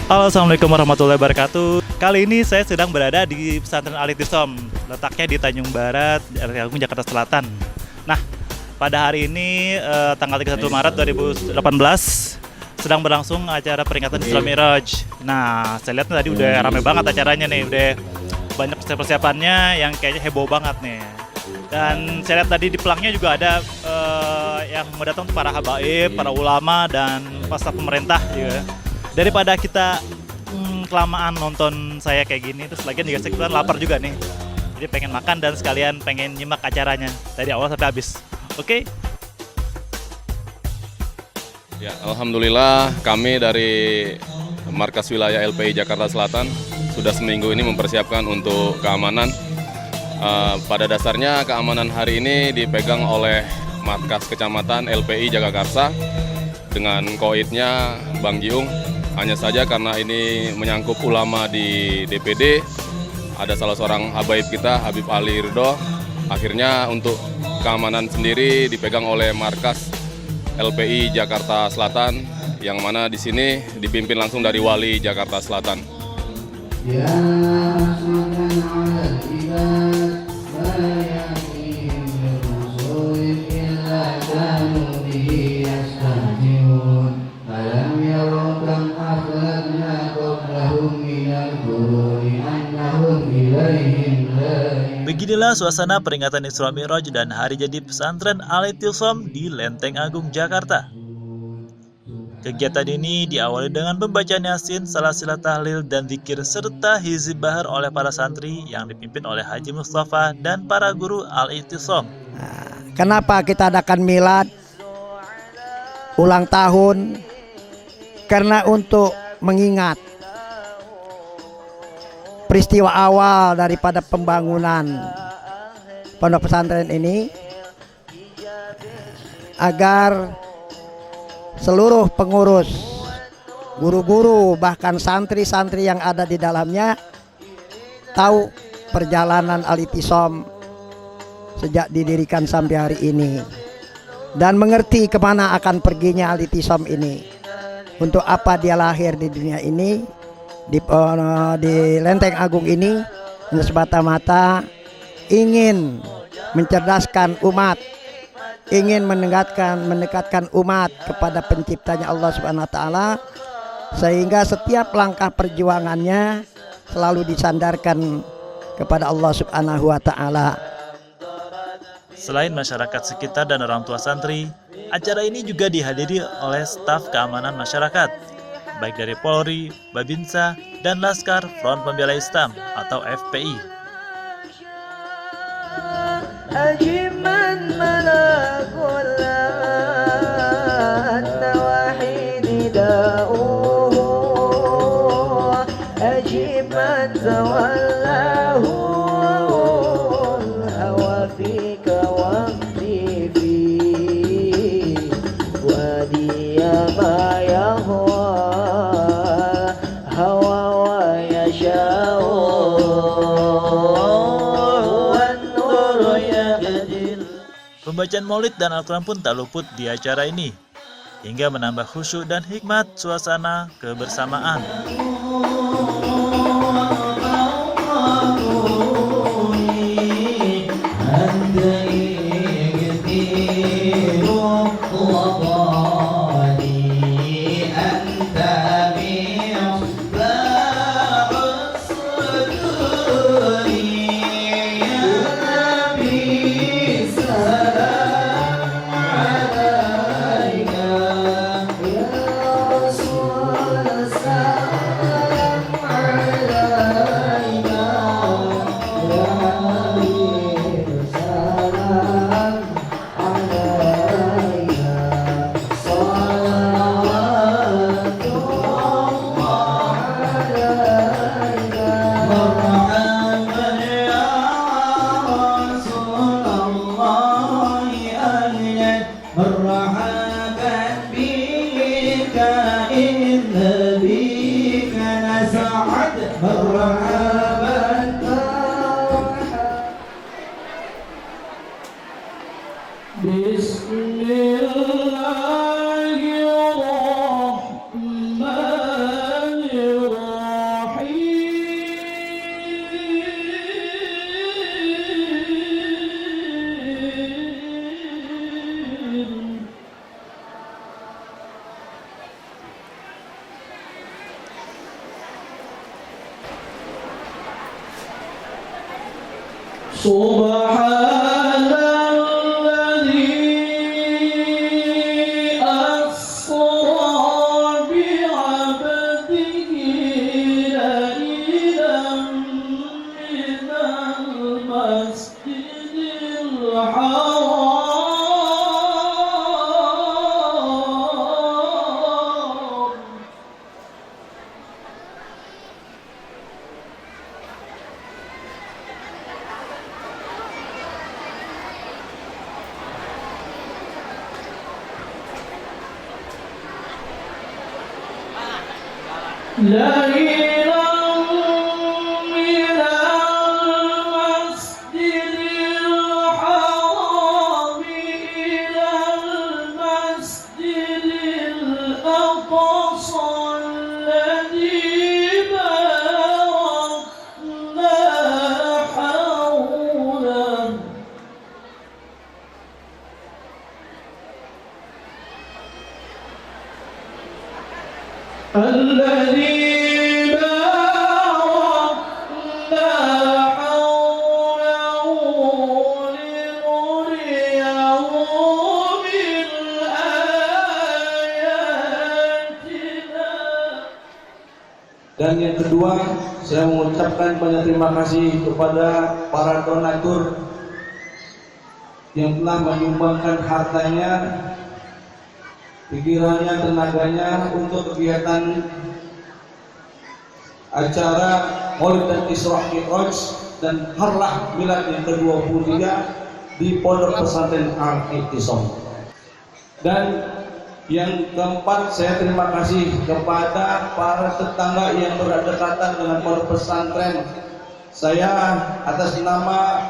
Halo, assalamualaikum warahmatullahi wabarakatuh. Kali ini saya sedang berada di pesantren Al-I'tisam, letaknya di Tanjung Barat, Agung, Jakarta Selatan. Nah, pada hari ini tanggal 31 Maret 2018 sedang berlangsung acara peringatan Isra Mi'raj. Nah, saya lihat tadi udah ramai banget acaranya nih, udah banyak persiapannya yang kayaknya heboh banget nih. Dan saya lihat tadi di pelangnya juga ada yang mendatang para habaib, para ulama dan staf pemerintah juga. Daripada kita kelamaan nonton saya kayak gini, terus lagian juga saya kebetulan lapar juga nih. Jadi pengen makan dan sekalian pengen nyimak acaranya dari awal sampai habis. Oke? Ya, alhamdulillah kami dari Markas Wilayah LPI Jakarta Selatan sudah seminggu ini mempersiapkan untuk keamanan. Pada dasarnya keamanan hari ini dipegang oleh Markas Kecamatan LPI Jagakarsa dengan koidnya Bang Giung. Hanya saja karena ini menyangkut ulama di DPD, ada salah seorang habaib kita, Habib Ali Ridho. Akhirnya untuk keamanan sendiri dipegang oleh Markas LPI Jakarta Selatan, yang mana di sini dipimpin langsung dari Wali Jakarta Selatan. Beginilah suasana peringatan Isra Mi'raj dan hari jadi pesantren Al-I'tisam di Lenteng Agung, Jakarta. Kegiatan ini diawali dengan pembacaan Yasin, salasilah tahlil dan zikir serta hizib bahar oleh para santri yang dipimpin oleh Haji Mustafa dan para guru Al-I'tisam. Kenapa kita adakan milad ulang tahun? Karena untuk mengingat peristiwa awal daripada pembangunan pondok pesantren ini, agar seluruh pengurus, guru-guru, bahkan santri-santri yang ada di dalamnya tahu perjalanan Al-I'tisam sejak didirikan sampai hari ini, dan mengerti kemana akan perginya Al-I'tisam ini, untuk apa dia lahir di dunia ini, di Lenteng Agung ini, semata-mata ingin mencerdaskan umat, ingin mendekatkan umat kepada penciptanya Allah Subhanahu wa taala, sehingga setiap langkah perjuangannya selalu disandarkan kepada Allah Subhanahu wa taala. Selain masyarakat sekitar dan orang tua santri, acara ini juga dihadiri oleh staf keamanan masyarakat, baik dari Polri, Babinsa, dan Laskar Front Pembela Islam atau FPI. Pembacaan maulid dan Al-Quran pun tak luput di acara ini, hingga menambah khusyuk dan hikmat suasana kebersamaan. Bismillahirrahmanirrahim. سبحان الذي أسرى بعبده ليلا من المسجد الحرام ليلا من المسجد الحرام إلى المسجد الأقصى الذي باركنا حوله الذي باركنا حوله لنريه من آياتنا. Dan yang kedua, saya mengucapkan banyak terima kasih kepada para donatur yang telah menyumbangkan hartanya, pikirannya, tenaganya untuk kegiatan acara Maulid dan Isra Mi'raj dan Harlah Milad yang ke-23 di Pondok Pesantren Al-Ihtisam. Dan yang keempat, saya terima kasih kepada para tetangga yang berdekatan dengan Pondok Pesantren. Saya atas nama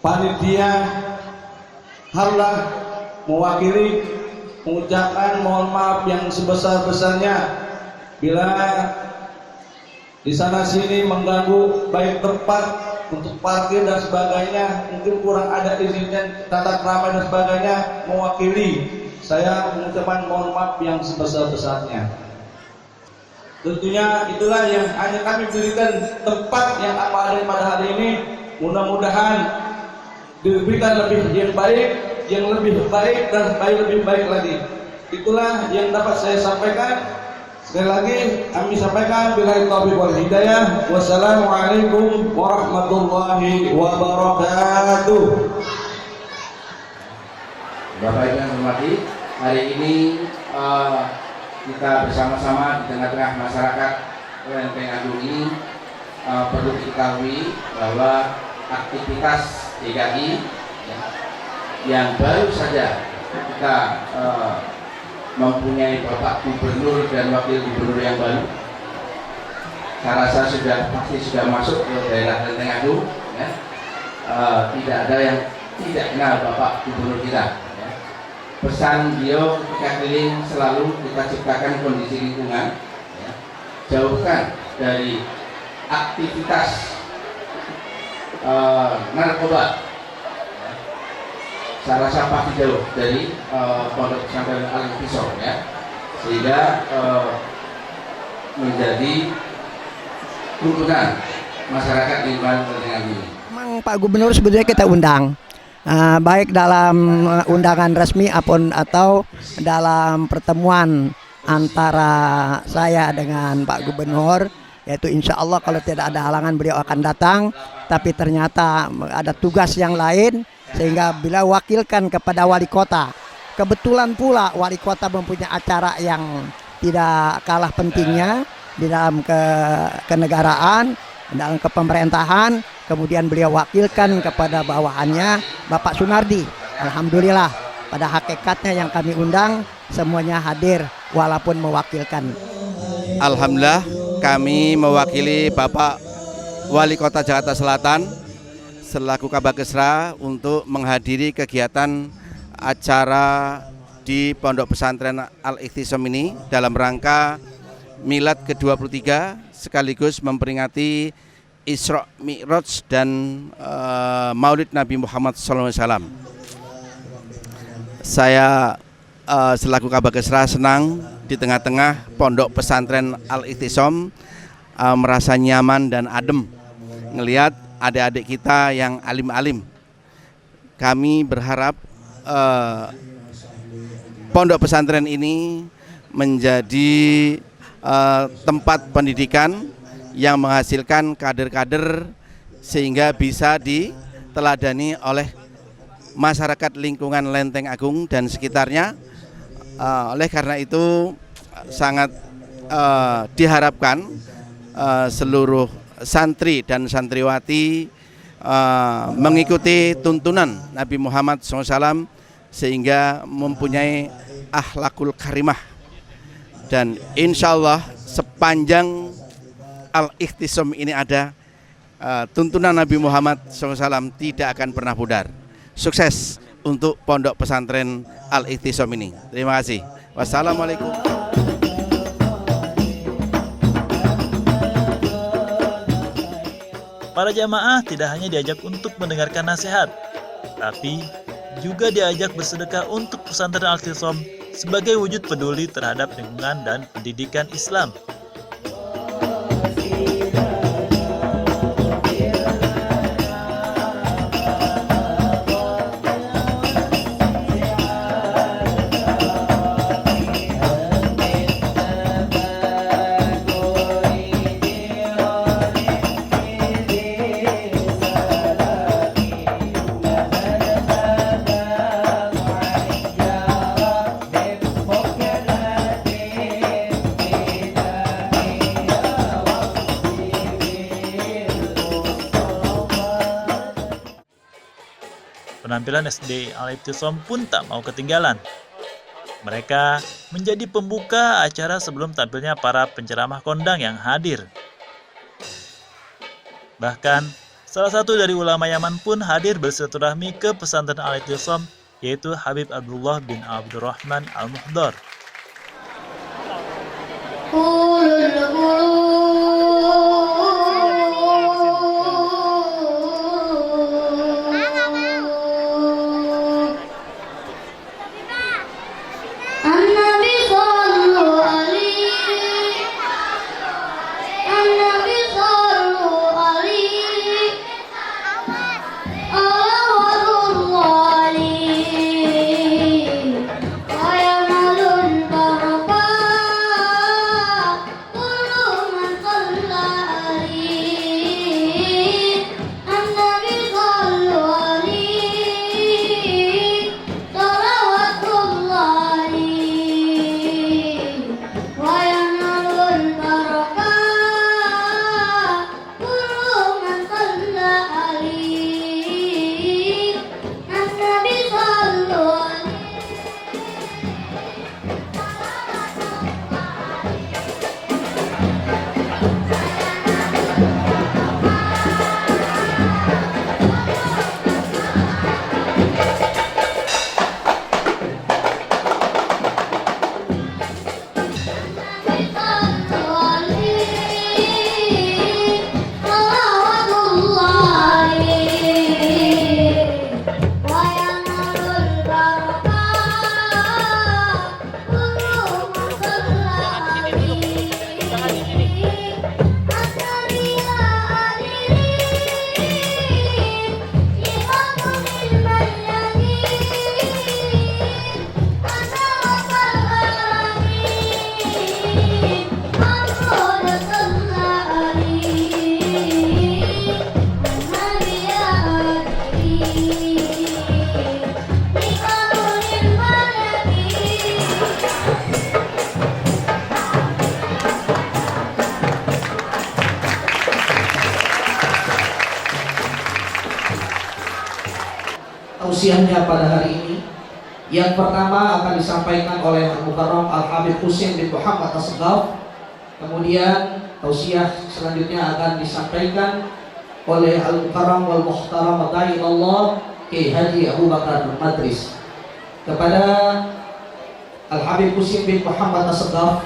panitia Harlah mewakili mengucapkan mohon maaf yang sebesar-besarnya bila di sana sini mengganggu baik tempat untuk parkir dan sebagainya, mungkin kurang ada izin dan tata krama dan sebagainya. Mewakili saya mengucapkan mohon maaf yang sebesar-besarnya. Tentunya itulah yang hanya kami berikan tempat yang apa ada pada hari ini. Mudah-mudahan diberikan lebih yang baik, yang lebih baik dan lebih baik lagi. Itulah yang dapat saya sampaikan. Sekali lagi kami sampaikan billahi taufiq wal hidayah. Wassalamualaikum warahmatullahi wabarakatuh. Bapak Ibu yang hormati, hari ini kita bersama-sama di tengah-tengah masyarakat Lenteng Agung ini perlu diketahui bahwa aktivitas DKI yang baru saja kita mempunyai Bapak Gubernur dan Wakil Gubernur yang baru, saya rasa pasti sudah masuk ke daerah Lenteng Agung, ya. Tidak ada yang tidak kenal Bapak Gubernur kita, ya. Pesan beliau ketika keliling selalu kita ciptakan kondisi lingkungan, ya. Jauhkan dari aktivitas narkoba. Saya rasa pasti jauh dari Pondok Pesantren Al-Ihtisam, ya, sehingga menjadi tuntunan masyarakat lingkungan dengan ini. Memang Pak Gubernur sebetulnya kita undang, baik dalam undangan resmi atau dalam pertemuan antara saya dengan Pak Gubernur, yaitu insya Allah kalau tidak ada halangan beliau akan datang. Tapi ternyata ada tugas yang lain sehingga bila wakilkan kepada wali kota. Kebetulan pula wali kota mempunyai acara yang tidak kalah pentingnya di dalam kenegaraan, dalam kepemerintahan. Kemudian beliau wakilkan kepada bawahannya Bapak Sunardi. Alhamdulillah pada hakikatnya yang kami undang semuanya hadir walaupun mewakilkan. Alhamdulillah kami mewakili Bapak Wali Kota Jakarta Selatan selaku Kabakesra untuk menghadiri kegiatan acara di Pondok Pesantren Al-Ihtisam ini dalam rangka Milad ke-23 sekaligus memperingati Isra Mi'raj dan Maulid Nabi Muhammad SAW. Saya selaku Kabakesra senang di tengah-tengah Pondok Pesantren Al-Ihtisam merasa nyaman dan adem ngelihat adik-adik kita yang alim-alim. Kami berharap pondok pesantren ini menjadi tempat pendidikan yang menghasilkan kader-kader sehingga bisa diteladani oleh masyarakat lingkungan Lenteng Agung dan sekitarnya. Oleh karena itu sangat diharapkan seluruh santri dan santriwati mengikuti tuntunan Nabi Muhammad SAW sehingga mempunyai akhlakul karimah, dan insya Allah sepanjang Al-Ikhtisam ini ada, tuntunan Nabi Muhammad SAW tidak akan pernah pudar. Sukses untuk pondok pesantren Al-Ikhtisam ini. Terima kasih. Wassalamualaikum. Para jamaah tidak hanya diajak untuk mendengarkan nasihat, tapi juga diajak bersedekah untuk pesantren Al-Ikhtisam sebagai wujud peduli terhadap lingkungan dan pendidikan Islam. Penampilan SD Al-Ikhtisam pun tak mau ketinggalan. Mereka menjadi pembuka acara sebelum tampilnya para penceramah kondang yang hadir. Bahkan, salah satu dari ulama Yaman pun hadir bersilaturahmi ke pesantren Al-Ikhtisam, yaitu Habib Abdullah bin Abdurrahman Al-Muhdar. Tausiahnya pada hari ini, yang pertama akan disampaikan oleh Al-Mukarram Al-Habib Husain bin Muhammad As-Segaf. Kemudian tausiah selanjutnya akan disampaikan oleh Al-Mukarram wal Muhtaram Da'i Allah Kiai Haji Abu Bakar Madris. Kepada Al-Habib Husain bin Muhammad As-Segaf,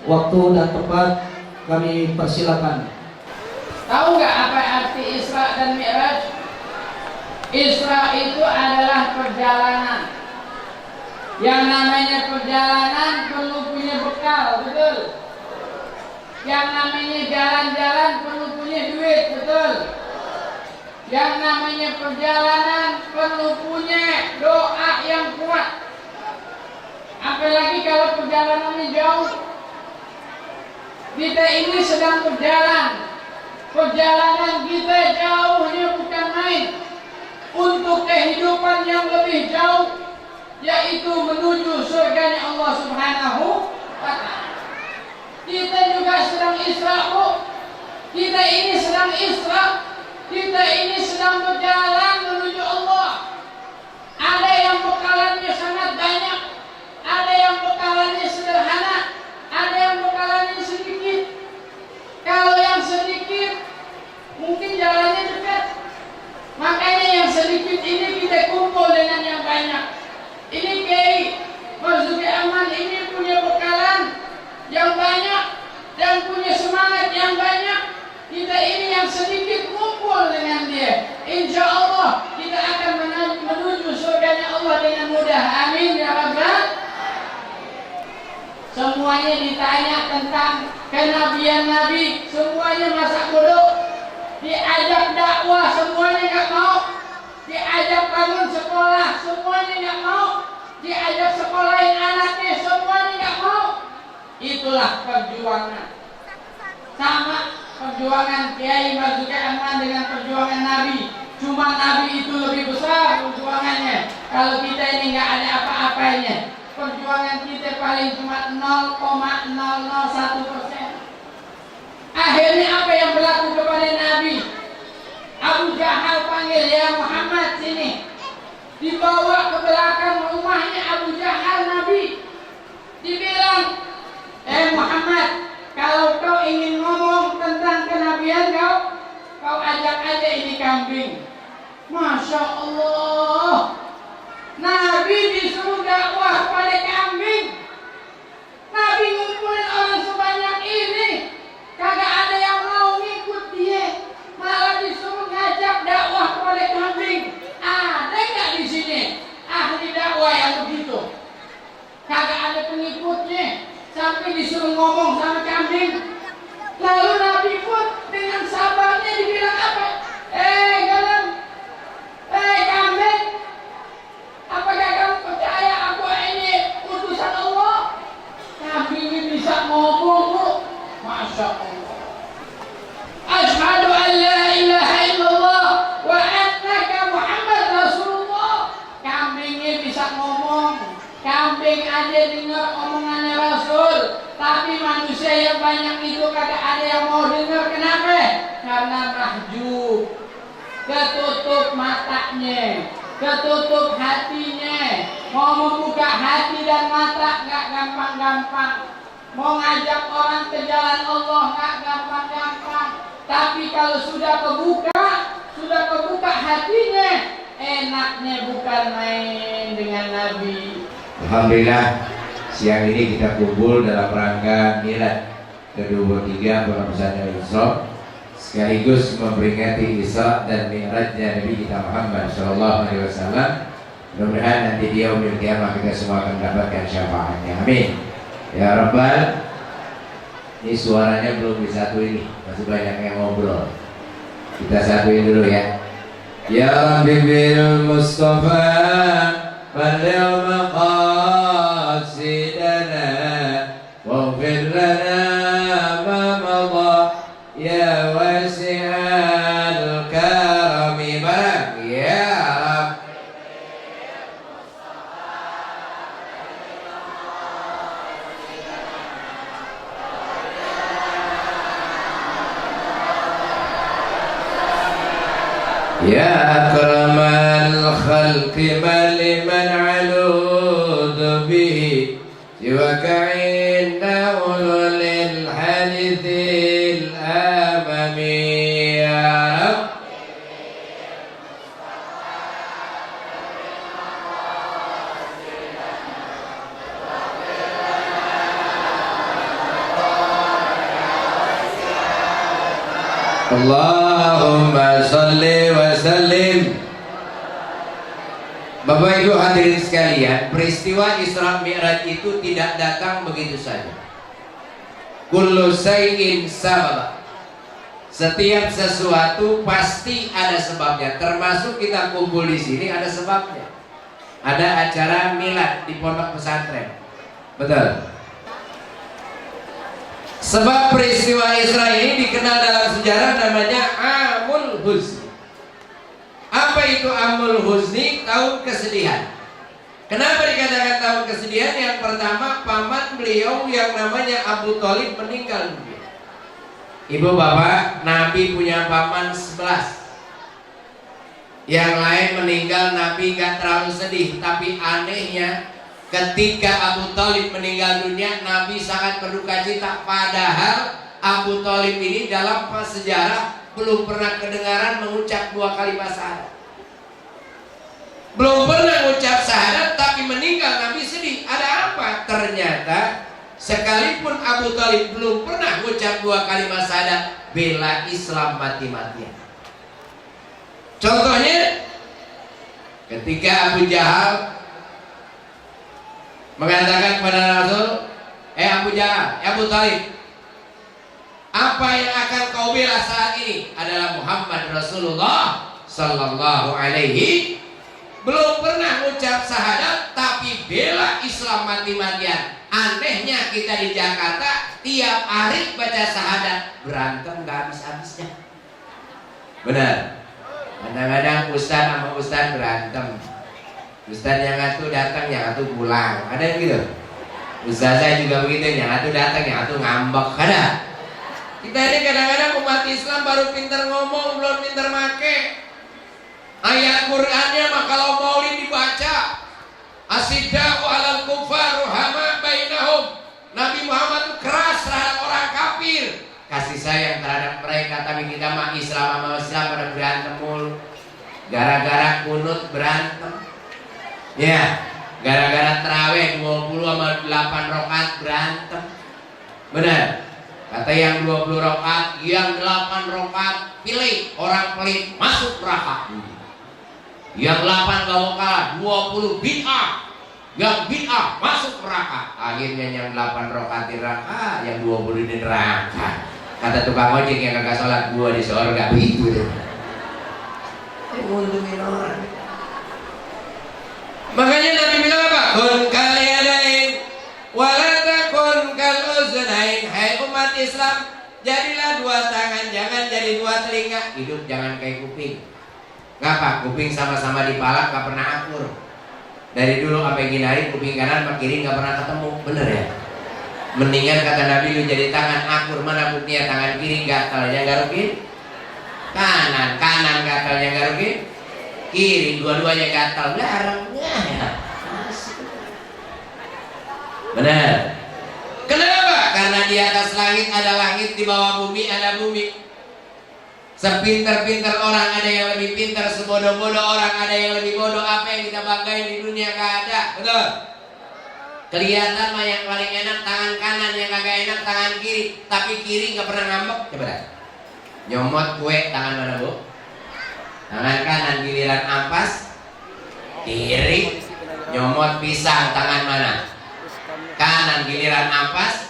waktu dan tempat kami persilakan. Tahu nggak apa arti Isra dan Mi'raj? Isra itu adalah perjalanan. Yang namanya perjalanan perlu punya bekal, betul? Yang namanya jalan-jalan perlu punya duit, betul? Yang namanya perjalanan perlu punya doa yang kuat. Apalagi kalau perjalanannya jauh. Kita ini sedang berjalan. Perjalanan kita jauhnya bukan main. Untuk kehidupan yang lebih jauh, yaitu menuju surganya Allah Subhanahu wa Ta'ala. Kita juga sedang Isra, Bu. Kita ini sedang Isra. Kita ini sedang berjalan menuju Allah. Ada yang bekalannya sangat banyak, ada yang bekalannya sederhana, ada yang bekalannya sedikit. Kalau yang sedikit mungkin jalannya dekat, makanya yang sedikit ini kita kumpul dengan yang banyak. Ini Kiai Marzuki Ahmad ini punya bekalan yang banyak dan punya semangat yang banyak. Kita ini yang sedikit kumpul dengan dia. Insya Allah kita akan menuju surganya Allah dengan mudah. Amin ya Rabbal. Semuanya ditanya tentang kenabian Nabi, semuanya masa bodoh. Diajak dakwah semuanya nggak mau. Diajak bangun sekolah semuanya nggak mau. Diajak sekolahin anaknya semuanya nggak mau. Itulah perjuangan. Sama perjuangan Kiai Marzuki Ahmad dengan perjuangan Nabi. Cuma Nabi itu lebih besar perjuangannya. Kalau kita ini nggak ada apa-apanya, perjuangan kita paling cuma 0,001%. Akhirnya apa yang berlaku kepada Nabi? Abu Jahal panggil, ya Muhammad sini. Dibawa ke belakang rumahnya Abu Jahal Nabi. Dibilang, Muhammad, kalau kau ingin ngomong tentang kenabian kau ajak aja ini kambing. Masya Allah, Nabi disuruh dakwah pada kambing. Nabi ngumpulin orang sebanyak ini, kagak ada yang mau ngikut dia, malah disuruh ngajak dakwah pada kambing. Ada nggak di sini ahli dakwah yang begitu? Kagak ada pengikutnya, sampai disuruh ngomong sama kambing. Lalu Nabi pun dengan sabarnya dibilang apa? Galang, kambing, apakah kamu percaya aku ini utusan Allah? Kambing ini bisa ngomong, Bu. Masya Allah. Asyhadu an la ilaha illallah wa annaka Muhammad Rasulullah. Kambingnya bisa ngomong. Kambing aja dengar omongannya Rasul, tapi manusia yang banyak itu kagak ada yang mau dengar. Kenapa? Karena mahjub, ketutup matanya, ketutup hatinya. Mau membuka hati dan mata nggak gampang-gampang. Mau ngajak orang ke jalan Allah nggak gampang-gampang. Tapi kalau sudah kebuka hatinya, enaknya bukan main dengan Nabi. Alhamdulillah, siang ini kita kumpul dalam rangka milad ke-23 bulan Ramadhan Isra, sekaligus memperingati Isra dan Mi'rajnya Nabi kita Muhammad Sallallahu Alaihi Wasallam. Mudah-mudahan nanti dia yaumil qiyamah kita semua akan mendapatkan syafaatnya. Amin. Ya Rabbal. Ini suaranya belum disatu ini, masih banyak yang ngobrol. Kita satuin dulu ya. Ya Rabbi bil Mustafa balligh maqasidana waghfir lana ma madha ya wasi'al karami barak ya Rabb. Ya akramal khalqi liman aludhu bihi siwaka inda ulul hadithil amami ya Rabb. Allahumma salli wa sallim. Bapak Ibu hadirin sekalian, peristiwa Isra Mi'raj itu tidak datang begitu saja. Kullu shay'in sabab. Setiap sesuatu pasti ada sebabnya, termasuk kita kumpul di sini ada sebabnya. Ada acara milad di pondok pesantren, betul. Sebab peristiwa Isra ini dikenal dalam sejarah namanya Amul Huzni. Apa itu Amul Huzni? Tahun kesedihan. Kenapa dikatakan tahun kesedihan? Yang pertama, paman beliau yang namanya Abu Thalib meninggal dunia. Ibu bapak, Nabi punya paman 11. Yang lain meninggal, Nabi gak terlalu sedih. Tapi anehnya, ketika Abu Thalib meninggal dunia, Nabi sangat berduka cita. Padahal Abu Thalib ini dalam sejarah belum pernah kedengaran mengucap 2 kalimat syahadat. Belum pernah mengucap syahadat, tapi meninggal Nabi sedih. Ada apa? Ternyata sekalipun Abu Thalib belum pernah mengucap 2 kalimat syahadat, bela Islam mati-matian. Contohnya, ketika Abu Jahal mengatakan kepada Rasul, Abu Jahal, Abu Thalib, apa yang akan kau bela saat ini adalah Muhammad Rasulullah Sallallahu Alaihi. Belum pernah mengucap syahadat, tapi bela Islam mati-matian. Anehnya kita di Jakarta tiap hari baca syahadat, berantem gak habis-habisnya. Benar. Kadang-kadang ustaz sama ustaz berantem. Ustaz yang satu datang, yang satu pulang. Ada yang gitu? Ustaz saya juga begitu, yang satu datang, yang satu ngambek. Ada? Kita ini kadang-kadang umat Islam baru pintar ngomong, belum pintar make. Ayat Qur'annya mah kalau maulid dibaca, Asyiddaa'u 'alal kuffar ruhama bainahum. Nabi Muhammad keras terhadap orang kafir, kasih sayang terhadap mereka. Tapi kita mah Islam sama Islam pada berantem mulu. Gara-gara kunut berantem. Ya, gara-gara tarawih 20 sama 8 rakaat berantem. Benar. Kata yang 20 rakaat, yang 8 rakaat pilih orang pelit masuk neraka. Yang 8 gak mau kalah, 20 bid'ah. Yang bid'ah masuk neraka. Akhirnya yang 8 rakaat di neraka, yang 20 di neraka. Kata tukang ojek yang kagak sholat, gua di surga. Begitu deh. Nguntungin orang. Makanya Nabi bilang apa? Kun kaliyadain walatakun kal uzunain. Hai umat Islam, jadilah 2 tangan, jangan jadi 2 telinga. Hidup jangan kayak kuping. Ngapa? Kuping sama-sama dipalak gak pernah akur. Dari dulu sampai gini hari kuping kanan sama kiri gak pernah ketemu. Bener ya? Mendingan kata Nabi lu jadi tangan akur. Mana buktinya tangan kiri gatalnya garukin? Kanan gatalnya garukin? Kiri dua-duanya gatal. Larangnya ya. Bener. Kenapa? Karena di atas langit ada langit, di bawah bumi ada bumi. Sepintar-pintar orang ada yang lebih pintar, sebodoh-bodoh orang ada yang lebih bodoh. Apa yang kita banggain di dunia gak ada, betul? Kelihatan mah yang paling enak tangan kanan, yang kagak enak tangan kiri. Tapi kiri gak pernah ngambek, coba dah. Nyomot kue tangan mana bu? Tangan kanan, giliran ampas kiri. Nyomot pisang tangan mana? Kanan, giliran ampas.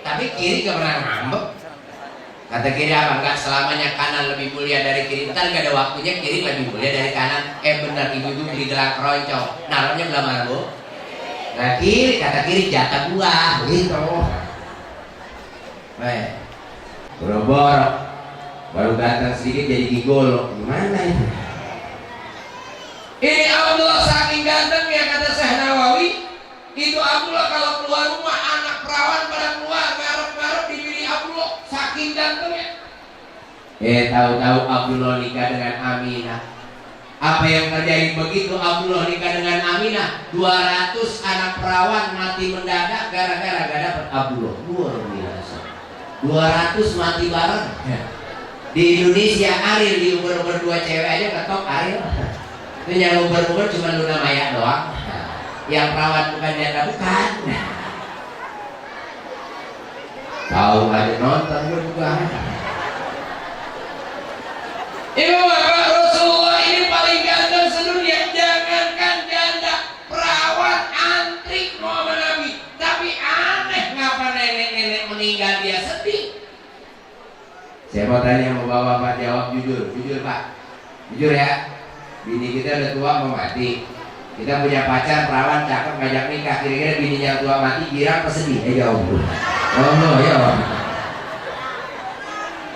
Tapi kiri gak pernah ngambek. Kata kiri apa? Enggak selamanya kanan lebih mulia dari kiri. Ntar gak ada waktunya kiri lebih mulia dari kanan. Benar, ibu-ibu beli gelang keroncong. Naruhnya belah mana bu? Nah kiri, kata kiri jatah buah. Gitu. Baik. Boro-boro. Baru datang sedikit jadi gigolo. Gimana itu? Ini Abdullah saking gantengnya kata Syekh Nawawi. Itu Abdullah kalau keluar rumah anak perawan pada keluar ngarep-ngarep dipilih Abdullah saking gantengnya. Tahu-tahu Abdullah nikah dengan Aminah. Apa yang terjadi begitu Abdullah nikah dengan Aminah? 200 anak perawan mati mendadak gara-gara gak dapat Abdullah. Luar biasa. 200 mati bareng. Di Indonesia Ariel diuber-uber 2 cewek aja ketok Ariel. Itu yang uber-uber cuma Luna Maya doang. Yang perawan bukan janda bukan. Tahu ada nonton juga. Ibu bapak, Rasulullah ini paling ganteng sedunia. Jangankan janda, perawan antri mau sama Nabi. Tapi aneh ngapa nenek-nenek meninggal dia sedih. Saya Siapa tanya mau bawa Pak jawab jujur, jujur Pak, jujur ya. Bini kita udah tua mau mati. Kita punya pacar perawan cakep ngajak nikah, kira-kira bininya tua mati girang apa sedih? Jawab dulu. Oh ya.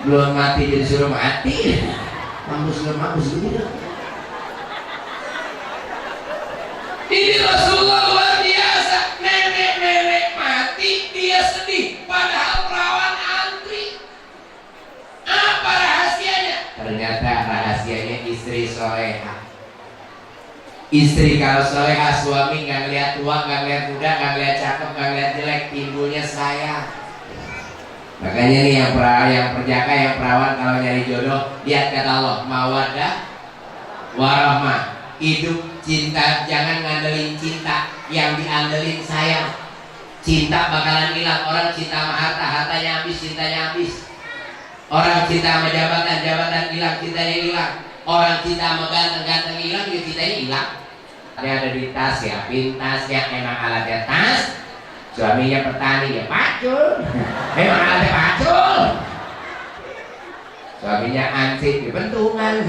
Belum mati jadi suruh mati. Mampus gitu. Ini Rasulullah luar biasa. Nenek mati dia sedih, padahal perawan antri. Apa rahasianya? Ternyata rahasianya istri soleha. Istri kalau soleha, suami nggak ngeliat tua, nggak ngeliat muda, nggak ngeliat cakep, nggak ngeliat jelek, timbulnya sayang. Makanya nih yang perjaka, yang perawan kalau nyari jodoh, lihat kata Allah, mawaddah warahmah. Hidup cinta, jangan ngandelin cinta, yang diandelin sayang. Cinta bakalan hilang. Orang cinta sama harta, hartanya habis, cintanya habis. Orang cinta sama jabatan, jabatan hilang, cintanya hilang. Orang cinta sama ganteng, ganteng hilang, juga cintanya hilang. Ini ada di tas ya, pintasnya emang alatnya tas. Suaminya petani ya pacul, memang alatnya pacul. Suaminya ansip di bentungan.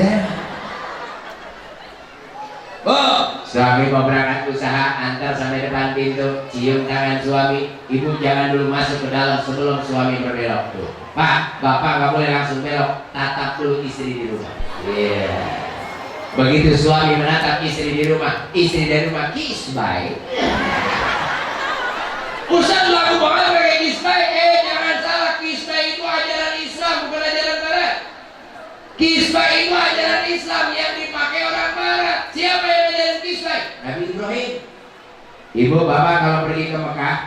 Suami mau berangkat usaha, antar sampai depan pintu, cium tangan suami. Ibu jangan dulu masuk ke dalam sebelum suami berbelok tuh. Pak, bapak nggak boleh langsung belok, tatap dulu istri di rumah. Begitu suami menatap istri di rumah, istri dari rumah kiss bye. Ustaz laku banget pakai kiss bye. Jangan salah, kiss bye itu ajaran Islam, bukan ajaran Barat. Kiss bye itu ajaran Islam yang dipakai orang Barat. Siapa yang ajaran kiss bye? Nabi Ibrahim. Ibu bapak kalau pergi ke Mekah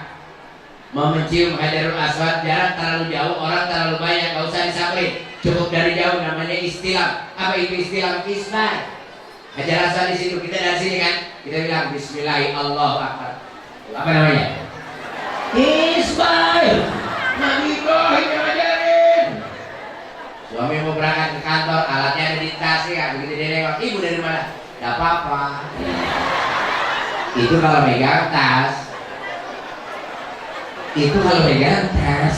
mau mencium Hajarul Aswad, jarak terlalu jauh, orang terlalu banyak, gak usah disamperin, cukup dari jauh, namanya istilam. Apa itu istilam? Kiss bye. Hajar Aswad di situ, kita dari sini kan, kita bilang Bismillahirrahmanirrahim. Apa namanya? Kiss bye. Nabi Ibrahim yang ajarin. Suami mau berangkat ke kantor, alatnya ada di tas ya, begitu dia nengok, ibu dari mana? Gak apa-apa. Itu kalau megang tas. Itu kalau megang tas.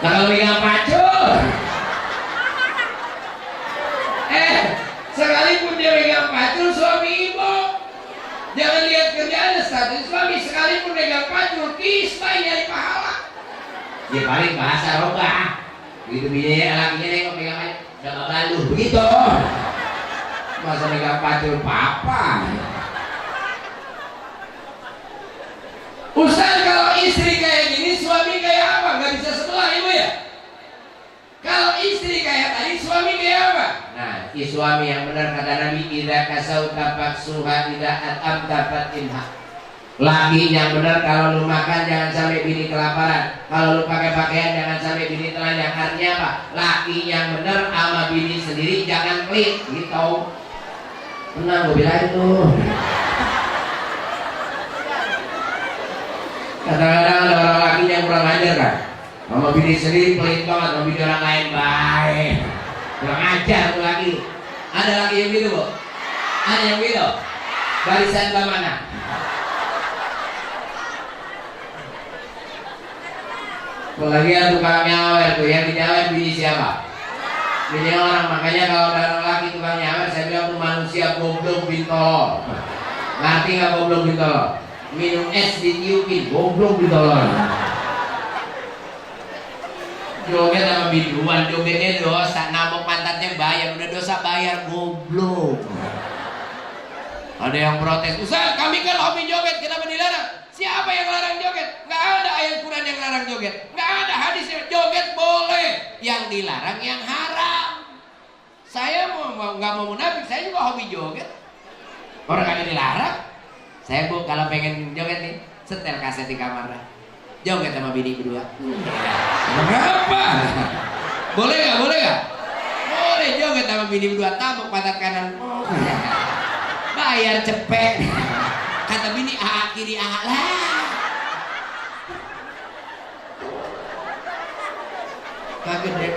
Nah kalau megang pacul, sekalipun dia megang pacul suami ibu, jangan lihat kerjaan status suami. Sekalipun megang pacul, kiss bye nyari pahala. Ya paling bahasa robah. Begitu bininya lakinya nengok megang pacul, udah gak balu begitu. Masa megang pacul papa. Ustaz, kalau istri kayak gini, suami kayak apa? Gak bisa sebelah ibu ya? Kalau istri kayak tadi, suami kayak apa? Nah, suami yang benar kata Nabi, idza kasauta faksuha, idza at'amta fatinha. Laki yang benar, kalau lu makan jangan sampai bini kelaparan, kalau lu pakai pakaian jangan sampai bini telanjang. Artinya apa? Laki yang benar sama bini sendiri jangan pelit gitu. Tenang, gue bilang itu. Kadang-kadang ada orang laki yang kurang ajar kan, sama bini sendiri pelit banget, sama bini orang lain baik, kurang ajar tuh laki. Ada laki yang gitu bu? Ada yang gitu? Barisan ke mana? Apalagi ada tukang nyawer tuh, yang dinyawer bini siapa? Bini orang. Makanya kalau ada orang laki tukang nyawer, saya bilang tuh manusia goblok bintol. Ngerti nggak goblok bintol? Minum es ditiupin, goblok ditolong. Joget sama biduan, jogetnya dosa, nabok pantatnya bayar, udah dosa bayar, goblok. Ada yang protes, Ustaz kami kan hobi joget, kenapa dilarang? Siapa yang larang joget? Nggak ada ayat Quran yang larang joget, nggak ada hadis yang joget boleh, yang dilarang yang haram. Saya nggak mau munafik, saya juga hobi joget. Orang kagak dilarang. Saya bu kalau pengen joget nih, setel kaset di kamar lah, joget sama bini berdua. Kenapa? Boleh nggak? Boleh nggak? Boleh joget sama bini berdua, tabuk pantat kanan. Bayar cepet. Kata bini aha kiri aha lah. Kaget deh.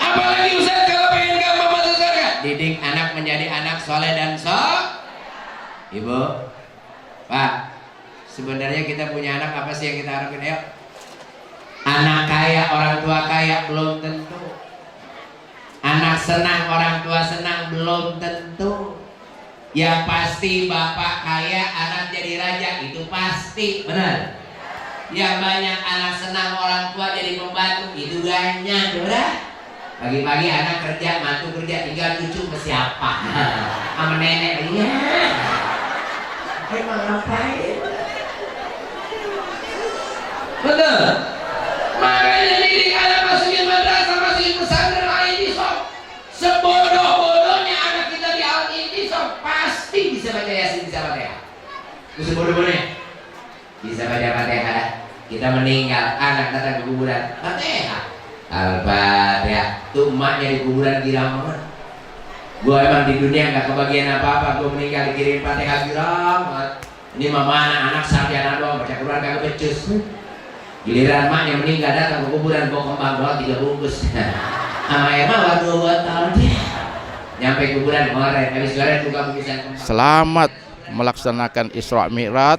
Apalagi Ustaz kalau pengen gampang masuk surga, didik anak menjadi anak soleh dan Ibu, Pak, sebenarnya kita punya anak apa sih yang kita harapin? Ayo, anak kaya orang tua kaya belum tentu. Anak senang orang tua senang belum tentu. Yang pasti bapak kaya anak jadi raja itu pasti, benar. Yang banyak anak senang orang tua jadi pembantu itu banyak, udah. Pagi-pagi anak kerja, mantu kerja, tinggal cucu ke siapa? Sama nenek dia. Emang ngapain? Betul. Makanya didik anak masukin madrasah, masukin pesantren Al-Intisam. Sebodoh-bodohnya anak kita di Al-Intisam pasti bisa baca Yasin, bisa Fatihah. Itu sebodoh-bodohnya bisa baca Fatihah. Kita meninggal, anak datang ke kuburan, Fatihah. Al-Fatihah. Tuh emaknya di kuburan girang banget. Gue emang di dunia gak kebagian apa-apa. Gue meninggal dikirim Fatihah girang banget. Ini mama anak sarjana doang baca Quran kagak becus. Giliran maknya meninggal datang ke kuburan bawa kembang doang 3 bungkus. Sama emang waktu 2 tahun dia nyampe kuburan kemarin habis goreng buka bungkusan kembang. Selamat melaksanakan Isra Mi'raj,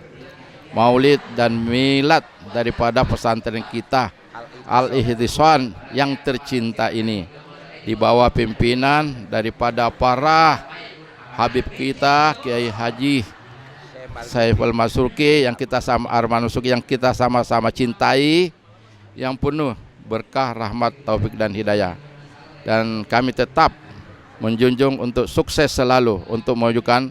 Maulid dan Milad daripada pesantren kita Al-Ihtisan yang tercinta ini, di bawah pimpinan daripada para Habib kita Kiai Haji Saiful Masuki yang kita sama-sama cintai, yang penuh berkah, rahmat, taufik dan hidayah. Dan kami tetap menjunjung untuk sukses selalu untuk mewujudkan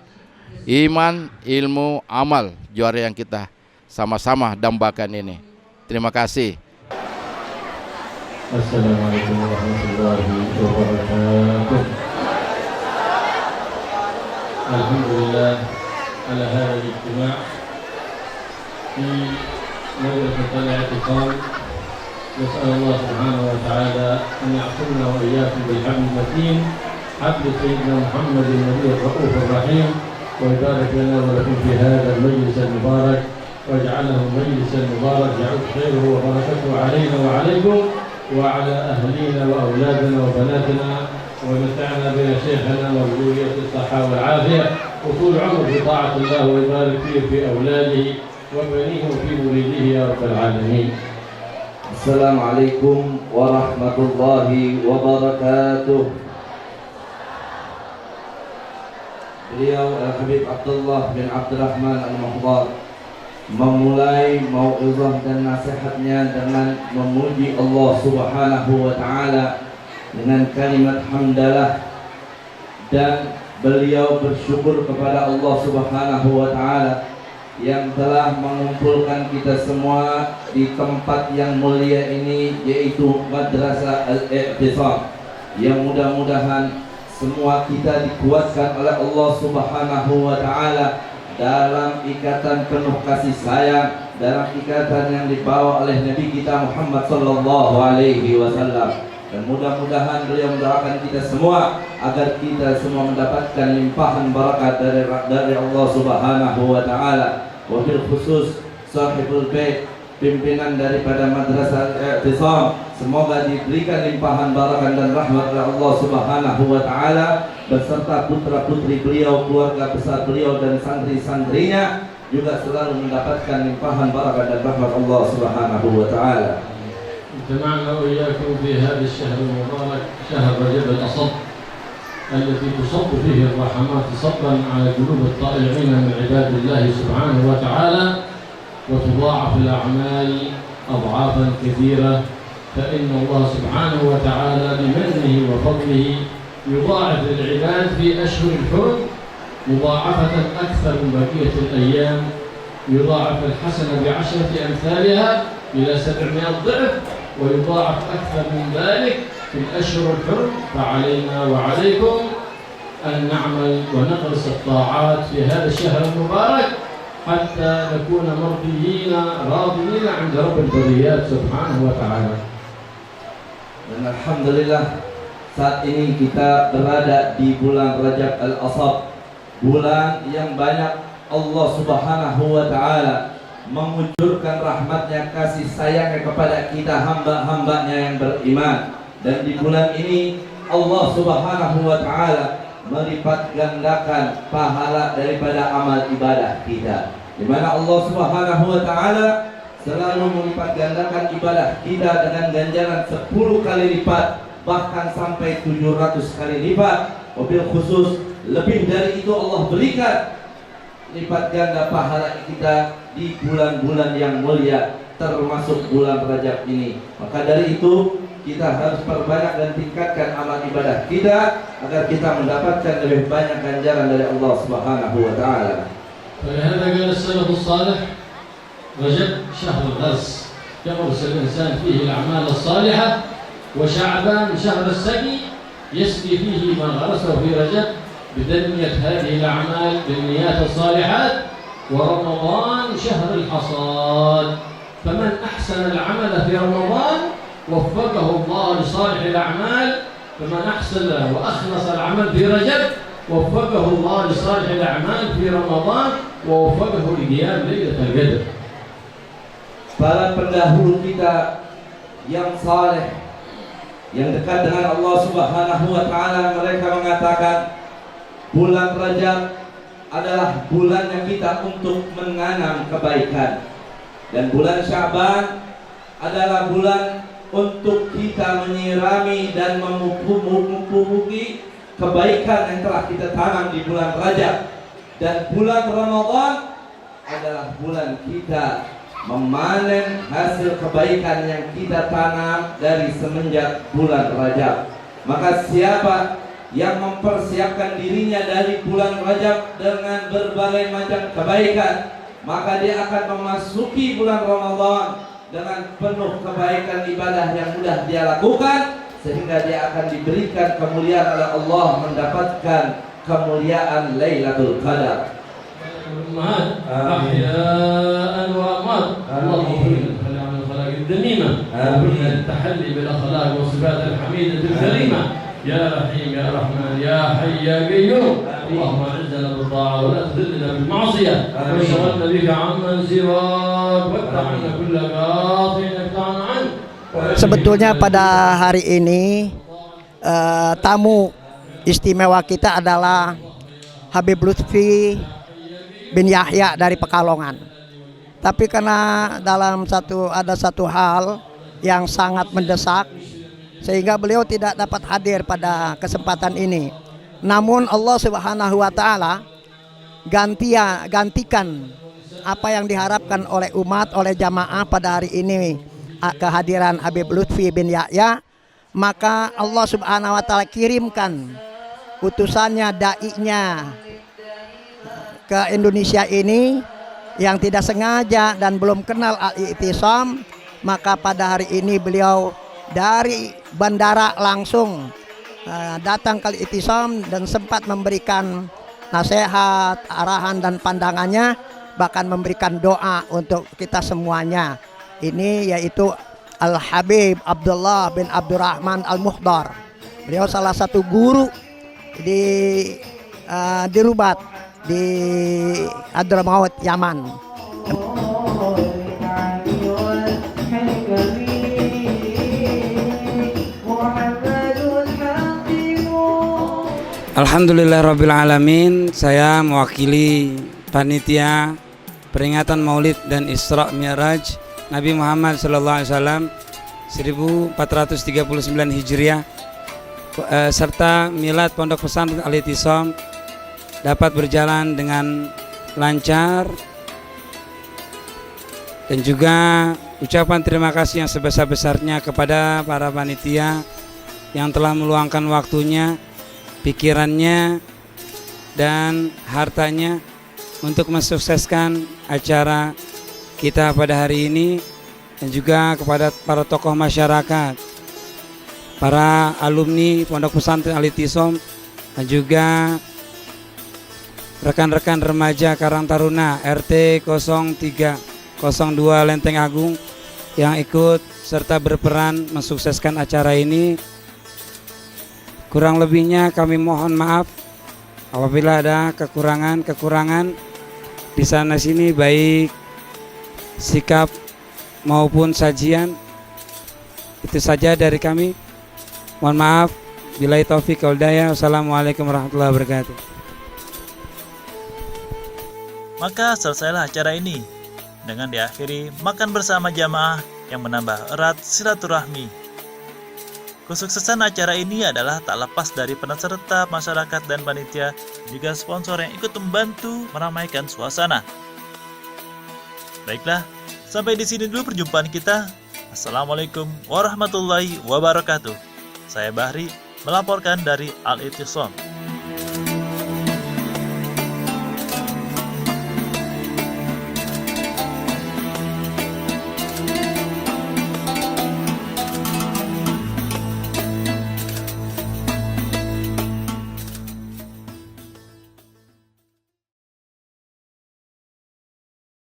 iman, ilmu, amal juara yang kita sama-sama dambakan ini. Terima kasih. Assalamualaikum warahmatullahi wabarakatuh. Alhamdulillah على هذا الاجتماع في مدرسة الاعتصام. نسأل الله سبحانه وتعالى أن يعصمنا وإياكم بالحبل المتين حبل سيدنا محمد النبي الرؤوف الرحيم، ويبارك لنا ولكم في هذا المجلس المبارك، واجعله مجلسا مبارك يعود خيره وبركته علينا وعليكم وعلى أهلينا وأولادنا وبناتنا، ومتعنا بنا شيخنا وبذرية الصحة والعافية وطول عمر في طاعة الله، ويبارك فيه في أولاده وبنيه وفي مريده يا رب العالمين. السلام عليكم ورحمة الله وبركاته. Beliau Al-Habib Abdullah bin Abdurrahman Al-Muhdar memulai mau'izah dan nasihatnya dengan memuji Allah Subhanahu wa taala dengan kalimat hamdalah, dan beliau bersyukur kepada Allah Subhanahu wa taala yang telah mengumpulkan kita semua di tempat yang mulia ini, yaitu Madrasah Al-I'tisam, yang mudah-mudahan semua kita dikuatkan oleh Allah Subhanahu wa taala dalam ikatan penuh kasih sayang, dalam ikatan yang dibawa oleh Nabi kita Muhammad sallallahu alaihi wasallam. Dan mudah-mudahan beliau mendoakan kita semua agar kita semua mendapatkan limpahan barakat dari Allah Subhanahu wa taala. Wabil khusus sahibul bait, pimpinan daripada Madrasah I'tisam, semoga diberikan limpahan barakat dan rahmat oleh Allah Subhanahu wa taala beserta putra-putri beliau, keluarga besar beliau dan santri-santrinya juga selalu mendapatkan limpahan barakat dan rahmat Allah Subhanahu wa taala. اجتمعنا وإياكم في هذا الشهر المبارك شهر رجب الأصب التي تصب فيه الرحمات صبا على قلوب الطائعين من عباد الله سبحانه وتعالى، وتضاعف الأعمال أضعافا كثيرة، فإن الله سبحانه وتعالى بمنه وفضله يضاعف للعباد في أشهر الحرم مضاعفة أكثر من بقية الأيام، يضاعف الحسنة ب10 أمثالها إلى 700 ضعف، ويضاعف أكثر من ذلك في الأشهر الحرم. فعلينا وعليكم أن نعمل ونغرس الطاعات في هذا الشهر المبارك حتى نكون مرضيين راضين عند رب البريات سبحانه وتعالى. Dan alhamdulillah saat ini kita berada di bulan Rajab Al-Asab, bulan yang banyak Allah Subhanahu wa taala mengucurkan rahmatnya, kasih sayangnya kepada kita hamba-hambanya yang beriman. Dan di bulan ini Allah Subhanahu wa taala melipat gandakan pahala daripada amal ibadah kita, di mana Allah Subhanahu wa taala selalu melipat gandakan ibadah kita dengan ganjaran 10 kali lipat, bahkan sampai 700 kali lipat. Mobil khusus lebih dari itu Allah berikan lipat ganda pahala kita di bulan-bulan yang mulia, termasuk bulan Rajab ini. Maka dari itu kita harus perbanyak dan tingkatkan amal ibadah kita agar kita mendapatkan lebih banyak ganjaran dari Allah Subhanahu wa taala. فلهذا قال السلف الصالح رجب شهر الغرس يغرس الإنسان فيه الأعمال الصالحة، وشعبان شهر السقي يسقي فيه ما غرسه في رجب بتنمية هذه الأعمال بالنيات الصالحات، ورمضان شهر الحصاد، فمن أحسن العمل في رمضان وفقه الله لصالح الأعمال، فمن أحسن وأخلص العمل في رجب وفقه الله لصالح الأعمال في رمضان ووفقه لقيام ليلة القدر. Para pendahulu kita yang saleh, yang dekat dengan Allah Subhanahu wa taala, mereka mengatakan bulan Rajab adalah bulan yang kita untuk menanam kebaikan, dan bulan Sya'ban adalah bulan untuk kita menyirami dan memupuk kebaikan yang telah kita tanam di bulan Rajab. Dan bulan Ramadan adalah bulan kita memanen hasil kebaikan yang kita tanam dari semenjak bulan Rajab. Maka siapa yang mempersiapkan dirinya dari bulan Rajab dengan berbagai macam kebaikan, maka dia akan memasuki bulan Ramadan dengan penuh kebaikan ibadah yang mudah dia lakukan, sehingga dia akan diberikan kemuliaan oleh Allah, mendapatkan kemuliaan Lailatul Qadar. أحياء وأموات اللهم اغفر لنا من الخلائق الذميمة ومنا التحلي بالأخلاق والصفات الحميدة الكريمة يا رحيم يا رحمن يا حي يا قيوم اللهم أعزنا بالطاعة ولا تذلنا بالمعصية واشغلنا بك عمن سواك واقطع عنا كل قاطع اقطعنا عنه. Sebetulnya pada hari ini tamu istimewa kita adalah Habib Lutfi bin Yahya dari Pekalongan. Tapi karena ada satu hal yang sangat mendesak, sehingga beliau tidak dapat hadir pada kesempatan ini. Namun Allah Subhanahu wa taala gantikan apa yang diharapkan oleh umat, oleh jamaah pada hari ini, kehadiran Habib Lutfi bin Yahya. Maka Allah Subhanahu wa taala kirimkan utusannya, dai-nya ke Indonesia ini yang tidak sengaja dan belum kenal Al-I'tisam. Maka pada hari ini beliau dari bandara langsung datang ke Al-I'tisam dan sempat memberikan nasihat, arahan dan pandangannya, bahkan memberikan doa untuk kita semuanya. Ini yaitu Al-Habib Abdullah bin Abdurrahman Al-Muhdar. Beliau salah satu guru di Rubat di Hadramaut, Yaman. Alhamdulillahirrabbilalamin. Saya mewakili panitia peringatan Maulid dan Isra Mi'raj Nabi Muhammad SAW 1439 Hijriah serta Milad Pondok Pesantren Al-I'tisam dapat berjalan dengan lancar, dan juga ucapan terima kasih yang sebesar-besarnya kepada para panitia yang telah meluangkan waktunya, pikirannya, dan hartanya untuk mensukseskan acara kita pada hari ini, dan juga kepada para tokoh masyarakat, para alumni Pondok Pesantren Al-I'tisam, dan juga rekan-rekan remaja Karang Taruna RT 0302 Lenteng Agung yang ikut serta berperan mensukseskan acara ini. Kurang lebihnya kami mohon maaf apabila ada kekurangan di sana sini, baik sikap maupun sajian. Itu saja dari kami. Mohon maaf. Billahi taufik wal hidayah. Wassalamualaikum warahmatullahi wabarakatuh. Maka selesailah acara ini. dengan diakhiri makan bersama jamaah yang menambah erat silaturahmi. Kesuksesan acara ini adalah tak lepas dari peran serta masyarakat dan panitia, juga sponsor yang ikut membantu meramaikan suasana. Baiklah, sampai di sini dulu perjumpaan kita. Assalamualaikum warahmatullahi wabarakatuh. Saya Bahri melaporkan dari Al-Ittisam.